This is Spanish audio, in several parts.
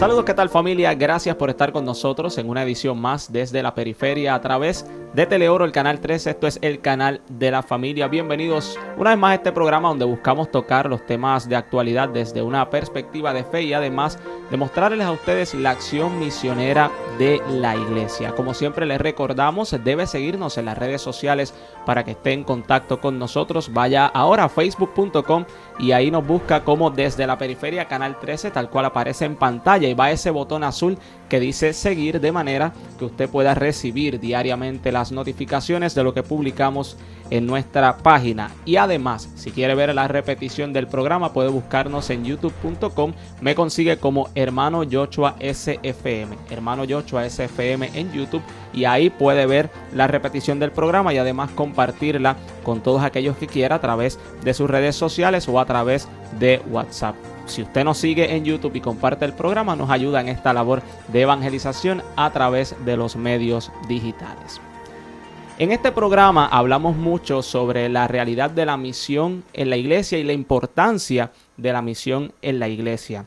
Saludos, ¿qué tal familia? Gracias por estar con nosotros en una edición más desde la periferia a través de Teleoro, el canal 13. Esto es el canal de la familia. Bienvenidos una vez más a este programa donde buscamos tocar los temas de actualidad desde una perspectiva de fe y además de mostrarles a ustedes la acción misionera de la iglesia. Como siempre les recordamos, debe seguirnos en las redes sociales para que esté en contacto con nosotros. Vaya ahora a facebook.com y ahí nos busca como Desde la Periferia Canal 13, tal cual aparece en pantalla, y va a ese botón azul que dice seguir, de manera que usted pueda recibir diariamente las notificaciones de lo que publicamos en nuestra página. Y además, si quiere ver la repetición del programa, puede buscarnos en youtube.com. Me consigue como Hermano Yochoa SFM, Hermano Yochoa SFM en YouTube, y ahí puede ver la repetición del programa y además compartirla con todos aquellos que quiera a través de sus redes sociales o a través de WhatsApp. Si usted nos sigue en YouTube y comparte el programa, nos ayuda en esta labor de evangelización a través de los medios digitales. En este programa hablamos mucho sobre la realidad de la misión en la iglesia y la importancia de la misión en la iglesia.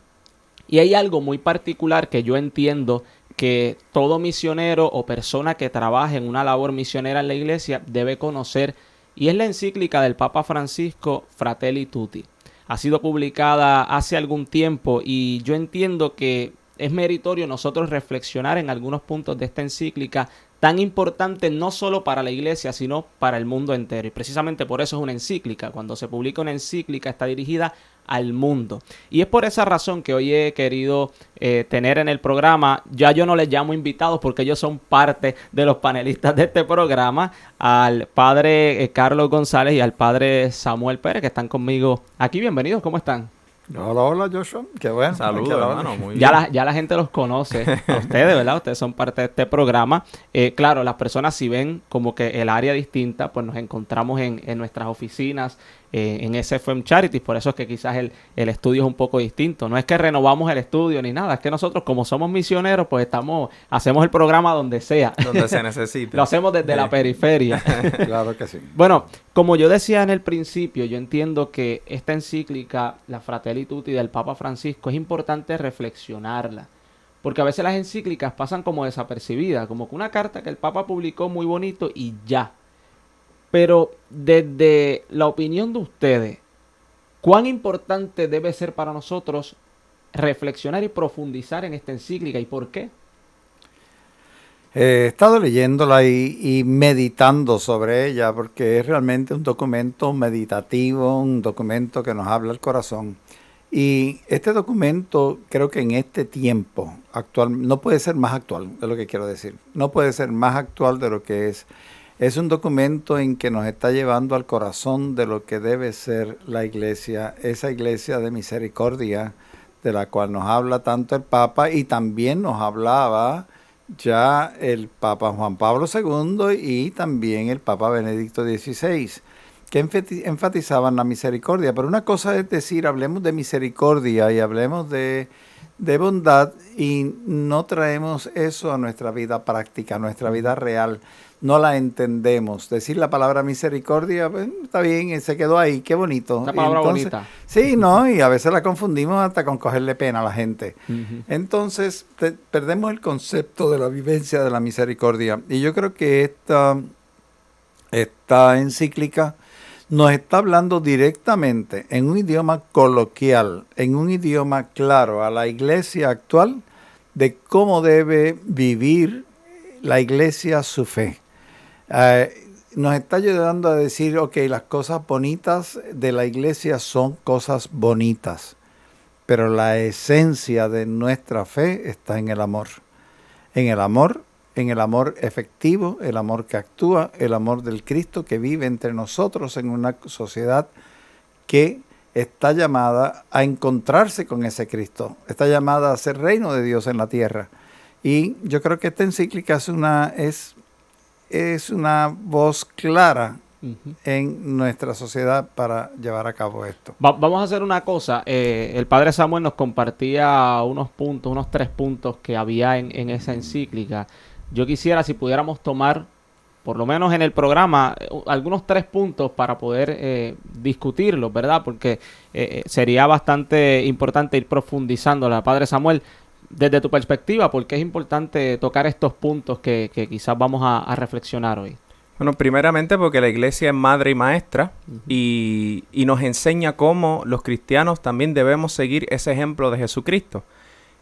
Y hay algo muy particular que yo entiendo que todo misionero o persona que trabaje en una labor misionera en la iglesia debe conocer, y es la encíclica del Papa Francisco, Fratelli Tutti. Ha sido publicada hace algún tiempo y yo entiendo que es meritorio nosotros reflexionar en algunos puntos de esta encíclica tan importante no solo para la iglesia, sino para el mundo entero. Y precisamente por eso es una encíclica. Cuando se publica una encíclica está dirigida al mundo. Y es por esa razón que hoy he querido tener en el programa, ya yo no les llamo invitados porque ellos son parte de los panelistas de este programa, al padre Carlos González y al padre Samuel Pérez, que están conmigo aquí. Bienvenidos, ¿cómo están? Hola, hola, Joshua. Qué bueno. Saludos, hermano. Muy ya bien. Ya la gente los conoce a ustedes, ¿verdad? Ustedes son parte de este programa. Claro, las personas si ven como que el área distinta, pues nos encontramos en nuestras oficinas, en SFM Charities. Por eso es que quizás el estudio es un poco distinto. No es que renovamos el estudio ni nada. Es que nosotros, como somos misioneros, pues hacemos el programa donde sea. Donde se necesite. Lo hacemos desde la periferia. Claro que sí. Bueno, como yo decía en el principio, yo entiendo que esta encíclica, la Fratelli Tutti del Papa Francisco, es importante reflexionarla. Porque a veces las encíclicas pasan como desapercibidas, como que una carta que el Papa publicó muy bonito y ya. Pero desde la opinión de ustedes, ¿cuán importante debe ser para nosotros reflexionar y profundizar en esta encíclica y por qué? He estado leyéndola y meditando sobre ella porque es realmente un documento meditativo, un documento que nos habla al corazón. Y este documento creo que en este tiempo actual no puede ser más actual, es lo que quiero decir. No puede ser más actual de lo que es. Es un documento en que nos está llevando al corazón de lo que debe ser la iglesia, esa iglesia de misericordia de la cual nos habla tanto el Papa y también nos hablaba ya el Papa Juan Pablo II y también el Papa Benedicto XVI, que enfatizaban la misericordia. Pero una cosa es decir, hablemos de misericordia y hablemos de bondad y no traemos eso a nuestra vida práctica, a nuestra vida real. No la entendemos. Decir la palabra misericordia, pues, está bien, se quedó ahí, qué bonito. Una palabra bonita. Sí, ¿no? Y a veces la confundimos hasta con cogerle pena a la gente. Uh-huh. Entonces, perdemos el concepto de la vivencia de la misericordia. Y yo creo que esta encíclica nos está hablando directamente en un idioma coloquial, en un idioma claro a la iglesia actual de cómo debe vivir la iglesia su fe. Nos está ayudando a decir, ok, las cosas bonitas de la iglesia son cosas bonitas, pero la esencia de nuestra fe está en el amor. En el amor efectivo, el amor que actúa, el amor del Cristo que vive entre nosotros en una sociedad que está llamada a encontrarse con ese Cristo, está llamada a ser reino de Dios en la tierra. Y yo creo que esta encíclica es una voz clara en nuestra sociedad para llevar a cabo esto. Vamos a hacer una cosa. El padre Samuel nos compartía unos 3 puntos que había en esa encíclica. Yo quisiera, si pudiéramos tomar, por lo menos en el programa, algunos 3 puntos para poder discutirlos, ¿verdad? Porque sería bastante importante ir profundizando. Padre Samuel, desde tu perspectiva, ¿por qué es importante tocar estos puntos que quizás vamos a reflexionar hoy? Bueno, primeramente porque la iglesia es madre y maestra y nos enseña cómo los cristianos también debemos seguir ese ejemplo de Jesucristo.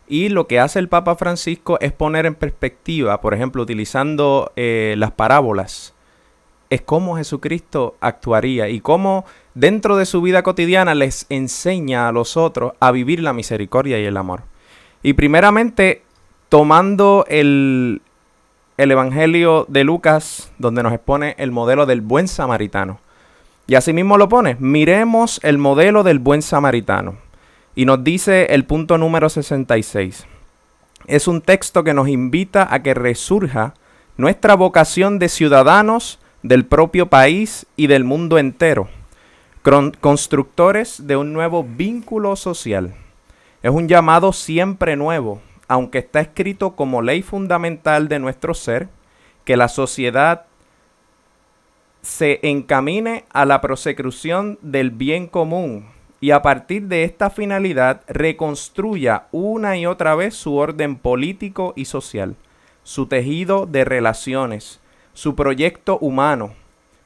Y lo que hace el Papa Francisco es poner en perspectiva, por ejemplo, utilizando las parábolas, es cómo Jesucristo actuaría y cómo dentro de su vida cotidiana les enseña a los otros a vivir la misericordia y el amor. Y primeramente, tomando el Evangelio de Lucas, donde nos expone el modelo del buen samaritano. Y así mismo lo pone, miremos el modelo del buen samaritano. Y nos dice el punto número 66. Es un texto que nos invita a que resurja nuestra vocación de ciudadanos del propio país y del mundo entero, constructores de un nuevo vínculo social. Es un llamado siempre nuevo, aunque está escrito como ley fundamental de nuestro ser, que la sociedad se encamine a la prosecución del bien común y a partir de esta finalidad reconstruya una y otra vez su orden político y social, su tejido de relaciones, su proyecto humano.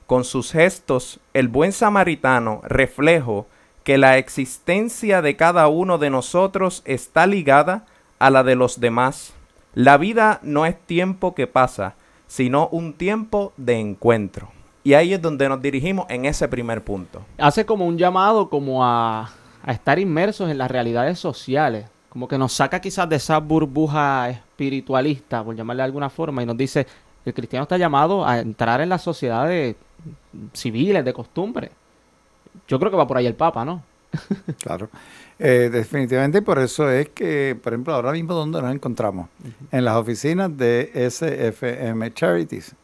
Con sus gestos, el buen samaritano refleja que la existencia de cada uno de nosotros está ligada a la de los demás. La vida no es tiempo que pasa, sino un tiempo de encuentro. Y ahí es donde nos dirigimos en ese primer punto. Hace como un llamado como a estar inmersos en las realidades sociales, como que nos saca quizás de esa burbuja espiritualista, por llamarle de alguna forma, y nos dice, el cristiano está llamado a entrar en las sociedades civiles, de costumbre. Yo creo que va por ahí el Papa, ¿no? Claro, definitivamente por eso es que, por ejemplo, ahora mismo donde nos encontramos, en las oficinas de SFM Charities.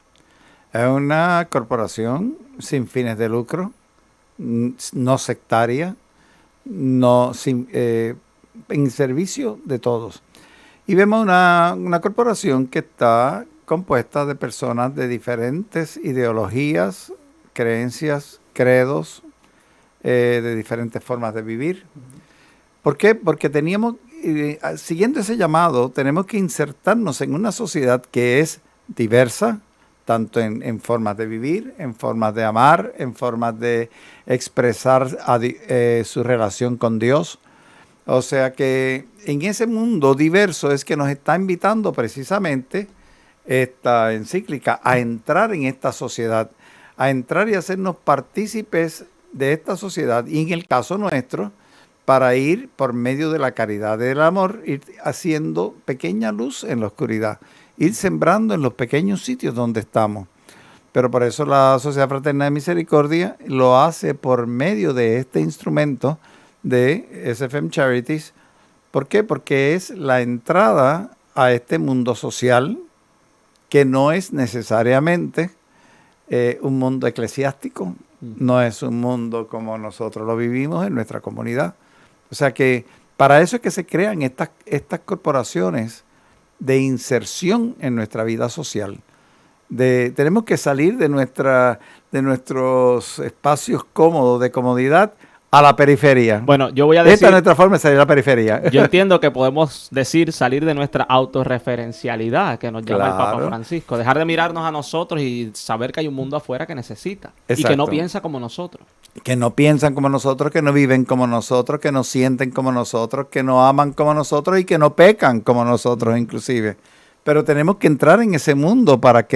Es una corporación sin fines de lucro, no sectaria, en servicio de todos. Y vemos una corporación que está compuesta de personas de diferentes ideologías, creencias, credos, de diferentes formas de vivir. ¿Por qué? Porque teníamos, siguiendo ese llamado, tenemos que insertarnos en una sociedad que es diversa, tanto en formas de vivir, en formas de amar, en formas de expresar su relación con Dios. O sea que en ese mundo diverso es que nos está invitando precisamente esta encíclica a entrar en esta sociedad, a entrar y hacernos partícipes de esta sociedad, y en el caso nuestro, para ir por medio de la caridad y del amor, ir haciendo pequeña luz en la oscuridad, ir sembrando en los pequeños sitios donde estamos. Pero por eso la Sociedad Fraterna de Misericordia lo hace por medio de este instrumento de SFM Charities. ¿Por qué? Porque es la entrada a este mundo social que no es necesariamente un mundo eclesiástico, no es un mundo como nosotros lo vivimos en nuestra comunidad. O sea que para eso es que se crean estas corporaciones de inserción en nuestra vida social. Tenemos que salir de nuestros espacios cómodos, de comodidad, a la periferia. Bueno, yo voy a decir... Esta es nuestra forma de salir a la periferia. Yo entiendo que podemos decir salir de nuestra autorreferencialidad que nos llama el Papa Francisco. Dejar de mirarnos a nosotros y saber que hay un mundo afuera que necesita. Exacto. Y que no piensa como nosotros. Que no piensan como nosotros, que no viven como nosotros, que no sienten como nosotros, que no aman como nosotros y que no pecan como nosotros inclusive. Pero tenemos que entrar en ese mundo para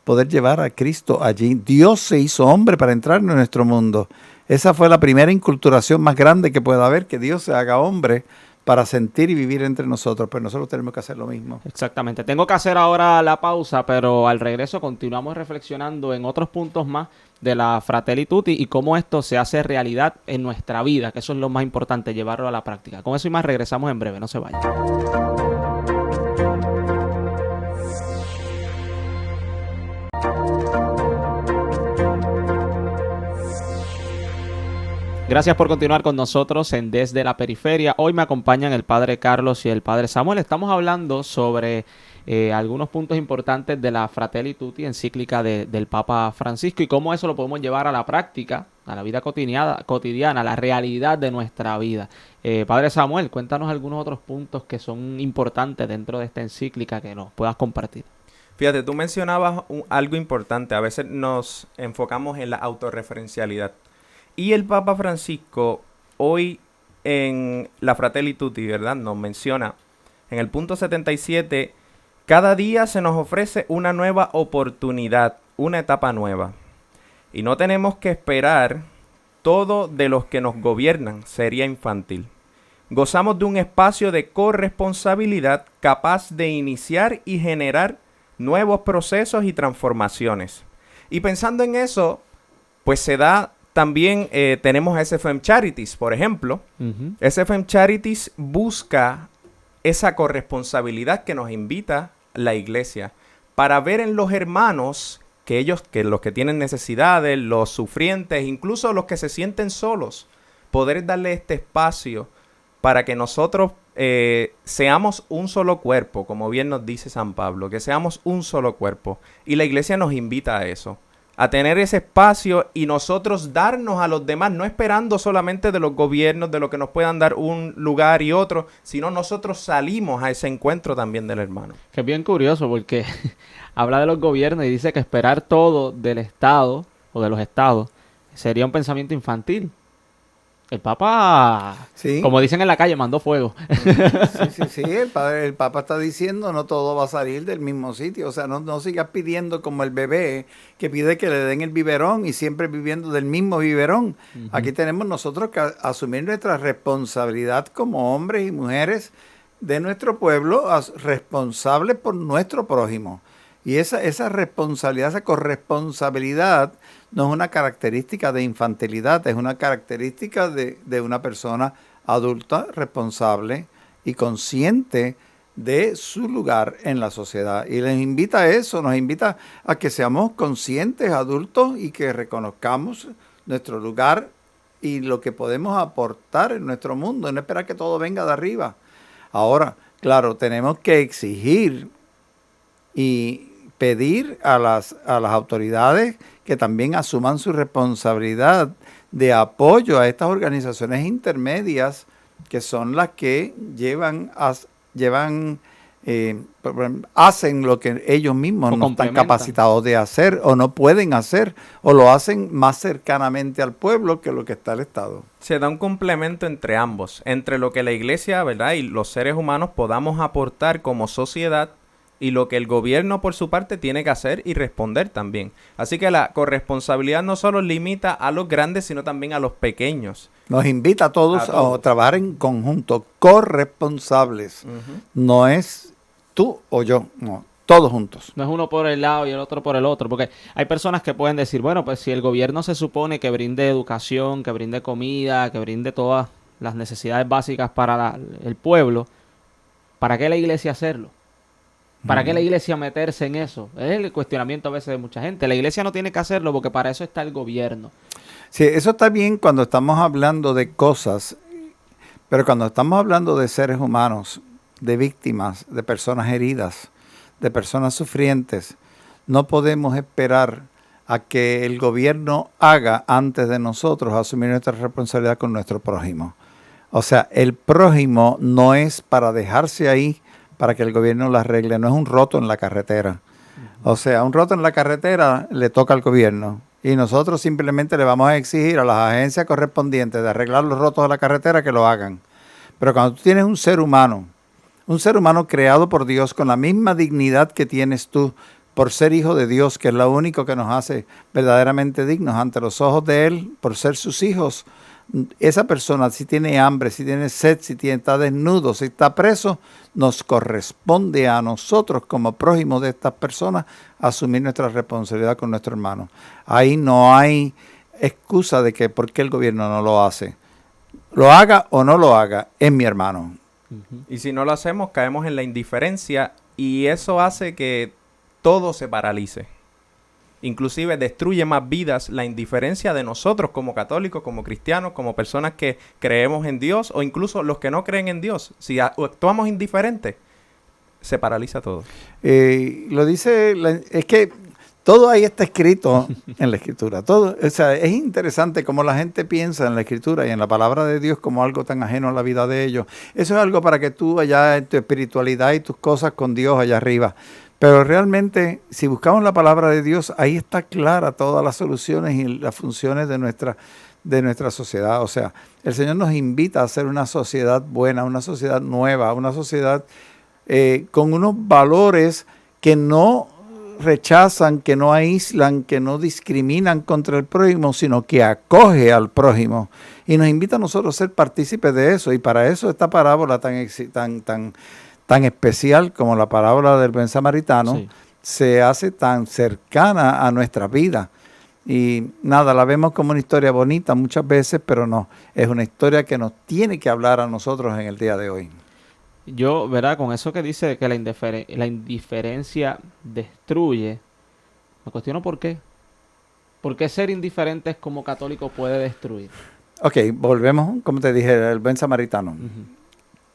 poder llevar a Cristo allí. Dios se hizo hombre para entrar en nuestro mundo. Esa fue la primera inculturación más grande que pueda haber, que Dios se haga hombre para sentir y vivir entre nosotros. Pero nosotros tenemos que hacer lo mismo. Exactamente. Tengo que hacer ahora la pausa, pero al regreso continuamos reflexionando en otros puntos más de la Fratelli Tutti y cómo esto se hace realidad en nuestra vida, que eso es lo más importante, llevarlo a la práctica. Con eso y más regresamos en breve, no se vayan. Gracias por continuar con nosotros en Desde la Periferia. Hoy me acompañan el Padre Carlos y el Padre Samuel. Estamos hablando sobre algunos puntos importantes de la Fratelli Tutti, encíclica del Papa Francisco, y cómo eso lo podemos llevar a la práctica, a la vida cotidiana, a la realidad de nuestra vida. Padre Samuel, cuéntanos algunos otros puntos que son importantes dentro de esta encíclica que nos puedas compartir. Fíjate, tú mencionabas algo importante. A veces nos enfocamos en la autorreferencialidad. Y el Papa Francisco hoy en la Fratelli Tutti, ¿verdad?, nos menciona en el punto 77, cada día se nos ofrece una nueva oportunidad, una etapa nueva. Y no tenemos que esperar todo de los que nos gobiernan, sería infantil. Gozamos de un espacio de corresponsabilidad capaz de iniciar y generar nuevos procesos y transformaciones. Y pensando en eso, pues se da también, tenemos SFM Charities, por ejemplo. SFM Charities busca esa corresponsabilidad que nos invita la iglesia para ver en los hermanos que los que tienen necesidades, los sufrientes, incluso los que se sienten solos, poder darle este espacio para que nosotros seamos un solo cuerpo, como bien nos dice San Pablo, que seamos un solo cuerpo. Y la iglesia nos invita a eso, a tener ese espacio y nosotros darnos a los demás, no esperando solamente de los gobiernos, de lo que nos puedan dar un lugar y otro, sino nosotros salimos a ese encuentro también del hermano. Que es bien curioso porque habla de los gobiernos y dice que esperar todo del Estado o de los estados sería un pensamiento infantil. El Papa, sí, como dicen en la calle, mandó fuego. Sí, el Papa está diciendo no todo va a salir del mismo sitio. O sea, no sigas pidiendo como el bebé que pide que le den el biberón y siempre viviendo del mismo biberón. Aquí tenemos nosotros que asumir nuestra responsabilidad como hombres y mujeres de nuestro pueblo, responsables por nuestro prójimo. Y esa responsabilidad, esa corresponsabilidad no es una característica de infantilidad, es una característica de una persona adulta, responsable y consciente de su lugar en la sociedad. Y les invita a eso, nos invita a que seamos conscientes, adultos, y que reconozcamos nuestro lugar y lo que podemos aportar en nuestro mundo, no esperar que todo venga de arriba. Ahora, claro, tenemos que exigir y pedir a las autoridades que también asuman su responsabilidad de apoyo a estas organizaciones intermedias que son las que hacen lo que ellos mismos no están capacitados de hacer o no pueden hacer, o lo hacen más cercanamente al pueblo que lo que está el Estado. Se da un complemento entre ambos, entre lo que la iglesia, ¿verdad?, y los seres humanos podamos aportar como sociedad y lo que el gobierno por su parte tiene que hacer y responder también. Así que la corresponsabilidad no solo limita a los grandes, sino también a los pequeños. Nos invita a todos a trabajar en conjunto, corresponsables. No es tú o yo, no, todos juntos. No es uno por el lado y el otro por el otro, porque hay personas que pueden decir, bueno, pues si el gobierno se supone que brinde educación, que brinde comida, que brinde todas las necesidades básicas para el pueblo, ¿para qué la iglesia hacerlo? ¿Para qué la iglesia meterse en eso? Es el cuestionamiento a veces de mucha gente. La iglesia no tiene que hacerlo porque para eso está el gobierno. Sí, eso está bien cuando estamos hablando de cosas, pero cuando estamos hablando de seres humanos, de víctimas, de personas heridas, de personas sufrientes, no podemos esperar a que el gobierno haga antes de nosotros asumir nuestra responsabilidad con nuestro prójimo. O sea, el prójimo no es para dejarse ahí para que el gobierno lo arregle, no es un roto en la carretera. O sea, un roto en la carretera le toca al gobierno y nosotros simplemente le vamos a exigir a las agencias correspondientes de arreglar los rotos de la carretera que lo hagan. Pero cuando tú tienes un ser humano creado por Dios con la misma dignidad que tienes tú por ser hijo de Dios, que es lo único que nos hace verdaderamente dignos ante los ojos de Él, por ser sus hijos, esa persona, si tiene hambre, si tiene sed, está desnudo, si está preso, nos corresponde a nosotros como prójimos de estas personas asumir nuestra responsabilidad con nuestro hermano. Ahí no hay excusa de que por qué el gobierno no lo hace. Lo haga o no lo haga, es mi hermano. Y si no lo hacemos, caemos en la indiferencia y eso hace que todo se paralice. Inclusive destruye más vidas la indiferencia de nosotros como católicos, como cristianos, como personas que creemos en Dios o incluso los que no creen en Dios. Si actuamos indiferentes, se paraliza todo. Lo dice, es que todo ahí está escrito en la Escritura. Todo, o sea, es interesante cómo la gente piensa en la Escritura y en la palabra de Dios como algo tan ajeno a la vida de ellos. Eso es algo para que tú allá en tu espiritualidad y tus cosas con Dios allá arriba. Pero realmente, si buscamos la palabra de Dios, ahí está clara todas las soluciones y las funciones de nuestra sociedad. O sea, el Señor nos invita a ser una sociedad buena, una sociedad nueva, una sociedad con unos valores que no rechazan, que no aíslan, que no discriminan contra el prójimo, sino que acoge al prójimo. Y nos invita a nosotros a ser partícipes de eso. Y para eso esta parábola tan especial como la parábola del buen samaritano, sí, se hace tan cercana a nuestra vida. Y nada, la vemos como una historia bonita muchas veces, pero no, es una historia que nos tiene que hablar a nosotros en el día de hoy. Yo, ¿verdad? Con eso que dice que la indiferencia destruye, me cuestiono por qué. ¿Por qué ser indiferentes como católicos puede destruir? Ok, volvemos, como te dije, el buen samaritano.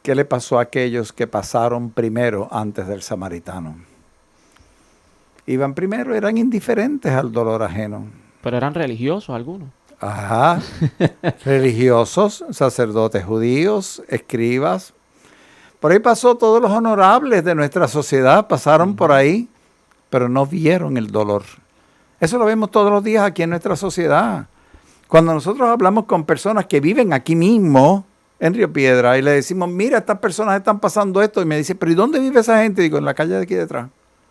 ¿Qué le pasó a aquellos que pasaron primero antes del samaritano? Iban primero, eran indiferentes al dolor ajeno. Pero eran religiosos algunos. Ajá, religiosos, sacerdotes judíos, escribas. Por ahí pasó todos los honorables de nuestra sociedad, pasaron por ahí, pero no vieron el dolor. Eso lo vemos todos los días aquí en nuestra sociedad. Cuando nosotros hablamos con personas que viven aquí mismo, en Río Piedra, y le decimos, mira, estas personas están pasando esto, y me dice, pero ¿y dónde vive esa gente? Digo, en la calle de aquí detrás.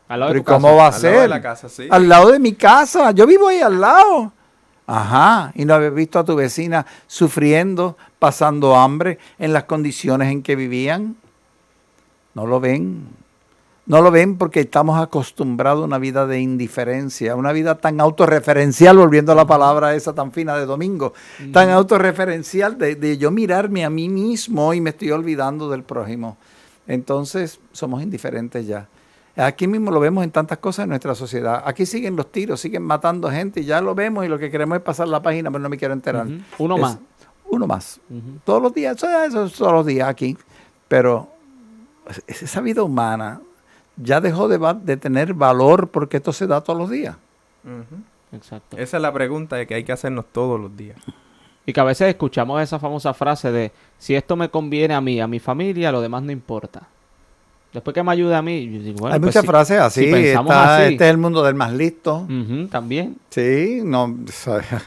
Al lado de tu casa. ¿Cómo va a ser? Al lado de la casa, sí. Al lado de mi casa, yo vivo ahí al lado. Ajá, y no habías visto a tu vecina sufriendo, pasando hambre, en las condiciones en que vivían. No lo ven. No lo ven porque estamos acostumbrados a una vida de indiferencia, una vida tan autorreferencial, volviendo a la palabra esa tan fina de domingo, tan autorreferencial de yo mirarme a mí mismo y me estoy olvidando del prójimo. Entonces somos indiferentes ya. Aquí mismo lo vemos en tantas cosas en nuestra sociedad. Aquí siguen los tiros, siguen matando gente, y ya lo vemos y lo que queremos es pasar la página, pero no me quiero enterar. Uno más. Todos los días, eso es todos los días aquí. Pero esa vida humana ya dejó de tener valor porque esto se da todos los días. Exacto. Esa es la pregunta que hay que hacernos todos los días. Y que a veces escuchamos esa famosa frase de, si esto me conviene a mí, a mi familia, lo demás no importa. Después que me ayude a mí, yo digo, bueno, hay pues muchas frases así, si pensamos así. Este es el mundo del más listo. También. Sí, no.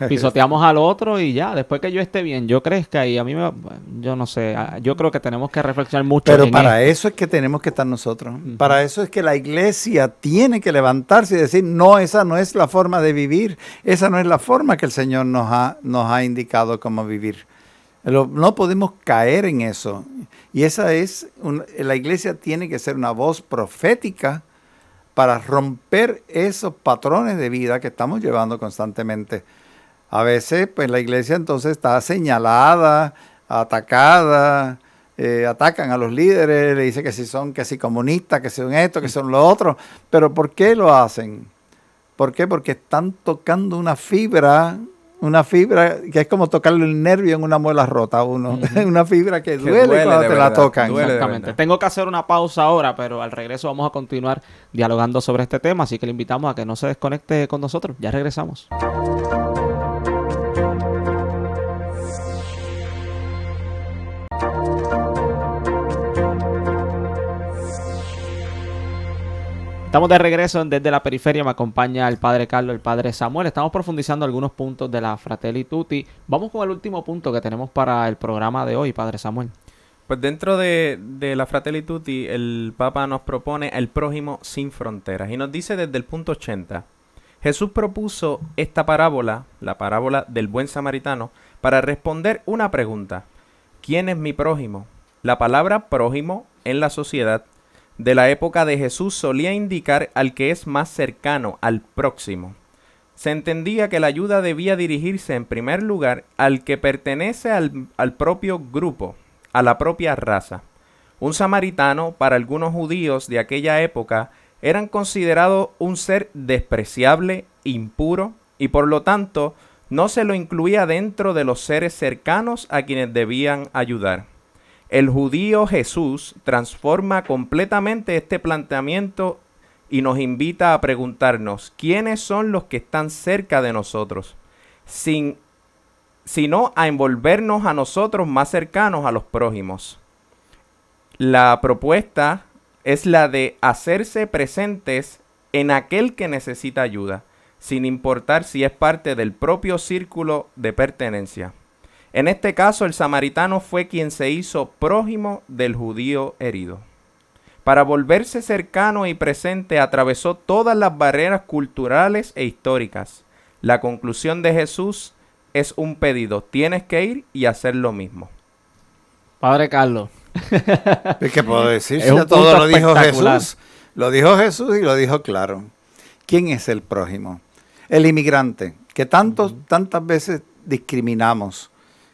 Pisoteamos al otro y ya, después que yo esté bien, yo crezca y a mí yo no sé, yo creo que tenemos que reflexionar mucho. Pero para eso es que tenemos que estar nosotros. Para eso es que la iglesia tiene que levantarse y decir, no, esa no es la forma de vivir, esa no es la forma que el Señor nos ha indicado cómo vivir. No podemos caer en eso. Y esa es, la iglesia tiene que ser una voz profética para romper esos patrones de vida que estamos llevando constantemente. A veces, pues la iglesia entonces está señalada, atacada, atacan a los líderes, le dicen que si comunistas, que son esto, que son lo otro. Pero ¿por qué lo hacen? ¿Por qué? Porque están tocando una fibra que es como tocarle el nervio en una muela rota a uno. Una fibra que duele cuando te la tocan. Exactamente. Tengo que hacer una pausa ahora, pero al regreso vamos a continuar dialogando sobre este tema, así que le invitamos a que no se desconecte con nosotros. Ya regresamos. Estamos de regreso desde la periferia, me acompaña el Padre Carlos, el Padre Samuel. Estamos profundizando algunos puntos de la Fratelli Tutti. Vamos con el último punto que tenemos para el programa de hoy, Padre Samuel. Pues dentro de la Fratelli Tutti, el Papa nos propone el prójimo sin fronteras. Y nos dice desde el punto 80, Jesús propuso esta parábola, la parábola del buen samaritano, para responder una pregunta. ¿Quién es mi prójimo? La palabra prójimo en la sociedad de la época de Jesús solía indicar al que es más cercano, al próximo. Se entendía que la ayuda debía dirigirse en primer lugar al que pertenece al propio grupo, a la propia raza. Un samaritano, para algunos judíos de aquella época, eran considerados un ser despreciable impuro y por lo tanto no se lo incluía dentro de los seres cercanos a quienes debían ayudar. El judío Jesús transforma completamente este planteamiento y nos invita a preguntarnos quiénes son los que están cerca de nosotros, sino a envolvernos a nosotros más cercanos a los prójimos. La propuesta es la de hacerse presentes en aquel que necesita ayuda, sin importar si es parte del propio círculo de pertenencia. En este caso, el samaritano fue quien se hizo prójimo del judío herido. Para volverse cercano y presente, atravesó todas las barreras culturales e históricas. La conclusión de Jesús es un pedido: tienes que ir y hacer lo mismo. Padre Carlos. ¿Qué puedo decir? Es un Todo punto lo dijo espectacular. Jesús. Lo dijo Jesús y lo dijo claro. ¿Quién es el prójimo? El inmigrante, que tantas veces discriminamos,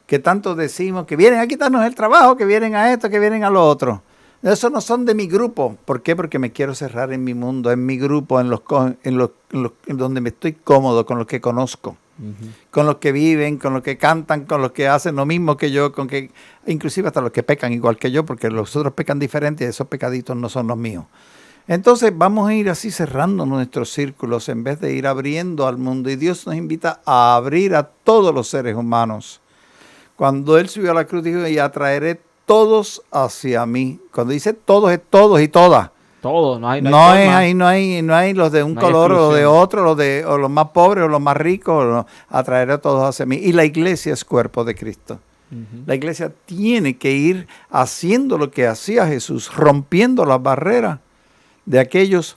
que tanto decimos que vienen a quitarnos el trabajo, que vienen a esto, que vienen a lo otro. Esos no son de mi grupo. ¿Por qué? Porque me quiero cerrar en mi mundo, en mi grupo, en donde me estoy cómodo, con los que conozco, con los que viven, con los que cantan, con los que hacen lo mismo que yo, inclusive hasta los que pecan igual que yo, porque los otros pecan diferente y esos pecaditos no son los míos. Entonces vamos a ir así cerrando nuestros círculos en vez de ir abriendo al mundo. Y Dios nos invita a abrir a todos los seres humanos. Cuando Él subió a la cruz dijo: y atraeré todos hacia mí. Cuando dice todos, es todos y todas. Todos, no hay No hay los de un No hay color o de exclusión. otro, o los más pobres o los más ricos. Atraeré a todos hacia mí. Y la iglesia es cuerpo de Cristo. La iglesia tiene que ir haciendo lo que hacía Jesús, rompiendo las barreras de aquellos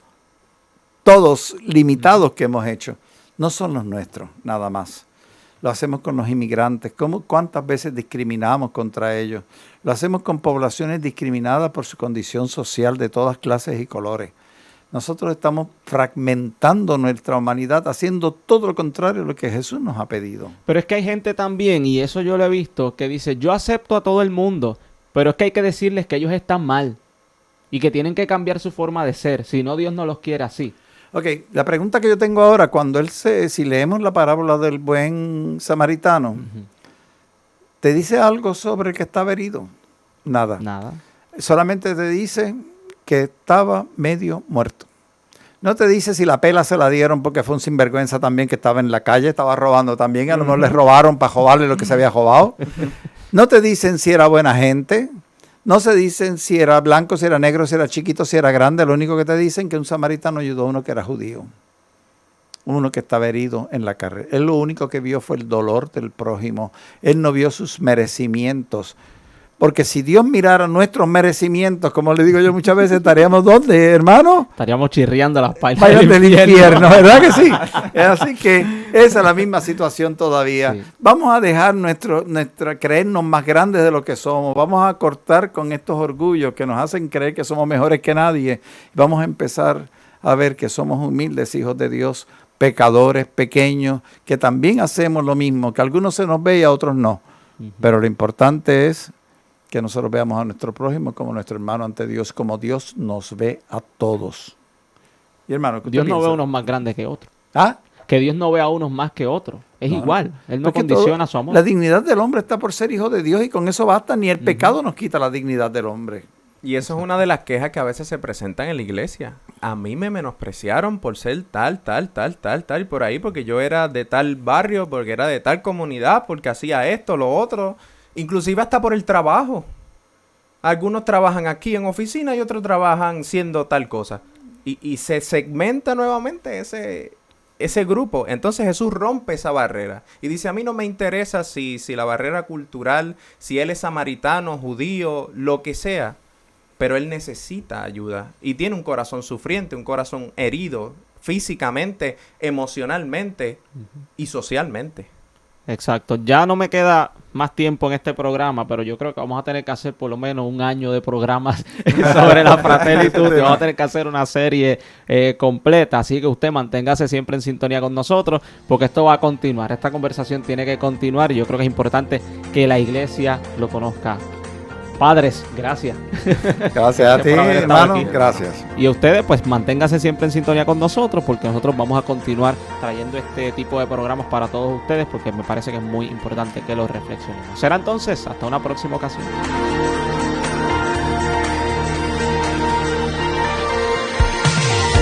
todos limitados que hemos hecho. No son los nuestros, nada más. Lo hacemos con los inmigrantes. ¿Cuántas veces discriminamos contra ellos? Lo hacemos con poblaciones discriminadas por su condición social de todas clases y colores. Nosotros estamos fragmentando nuestra humanidad, haciendo todo lo contrario a lo que Jesús nos ha pedido. Pero es que hay gente también, y eso yo lo he visto, que dice: yo acepto a todo el mundo, pero es que hay que decirles que ellos están mal y que tienen que cambiar su forma de ser, si no Dios no los quiere así. Ok, la pregunta que yo tengo ahora, si leemos la parábola del buen samaritano, ¿te dice algo sobre el que estaba herido? Nada. Nada. Solamente te dice que estaba medio muerto. No te dice si la pela se la dieron porque fue un sinvergüenza también que estaba en la calle, estaba robando también, a lo mejor le robaron para robarle lo que se había robado. No te dicen si era buena gente. No se dicen si era blanco, si era negro, si era chiquito, si era grande. Lo único que te dicen es que un samaritano ayudó a uno que era judío. Uno que estaba herido en la carrera. Él lo único que vio fue el dolor del prójimo. Él no vio sus merecimientos. Porque si Dios mirara nuestros merecimientos, como le digo yo muchas veces, ¿estaríamos dónde, hermano? Estaríamos chirriando las palmas Vayan del infierno, ¿verdad que sí? Así que esa es la misma situación todavía. Sí. Vamos a dejar creernos más grandes de lo que somos. Vamos a cortar con estos orgullos que nos hacen creer que somos mejores que nadie. Vamos a empezar a ver que somos humildes hijos de Dios, pecadores, pequeños, que también hacemos lo mismo, que a algunos se nos ve y a otros no. Pero lo importante es que nosotros veamos a nuestro prójimo como nuestro hermano ante Dios, como Dios nos ve a todos. Y hermano, ¿qué Dios usted no ve piensa? a unos más grandes que otros. ¿Ah? Que Dios no ve a unos más que otros. Es igual. Él no Porque condiciona su amor. La dignidad del hombre está por ser hijo de Dios y con eso basta. Ni el pecado nos quita la dignidad del hombre. Y eso es una de las quejas que a veces se presentan en la iglesia. A mí me menospreciaron por ser tal, por ahí, porque yo era de tal barrio, porque era de tal comunidad, porque hacía esto, lo otro. Inclusive hasta por el trabajo. Algunos trabajan aquí en oficina y otros trabajan siendo tal cosa. Y se segmenta nuevamente ese grupo. Entonces Jesús rompe esa barrera. Y dice, a mí no me interesa si la barrera cultural, si él es samaritano, judío, lo que sea. Pero él necesita ayuda. Y tiene un corazón sufriente, un corazón herido, físicamente, emocionalmente y socialmente. Exacto. Ya no me queda más tiempo en este programa, pero yo creo que vamos a tener que hacer por lo menos un año de programas sobre la Fratelli Tutti. Vamos a tener que hacer una serie completa, así que usted manténgase siempre en sintonía con nosotros, porque esto va a continuar. Esta conversación tiene que continuar y yo creo que es importante que la iglesia lo conozca Padres, gracias. Gracias a ti, por haber estado hermano. aquí. Gracias. Y a ustedes, pues manténganse siempre en sintonía con nosotros, porque nosotros vamos a continuar trayendo este tipo de programas para todos ustedes, porque me parece que es muy importante que lo reflexionemos. Será entonces, hasta una próxima ocasión.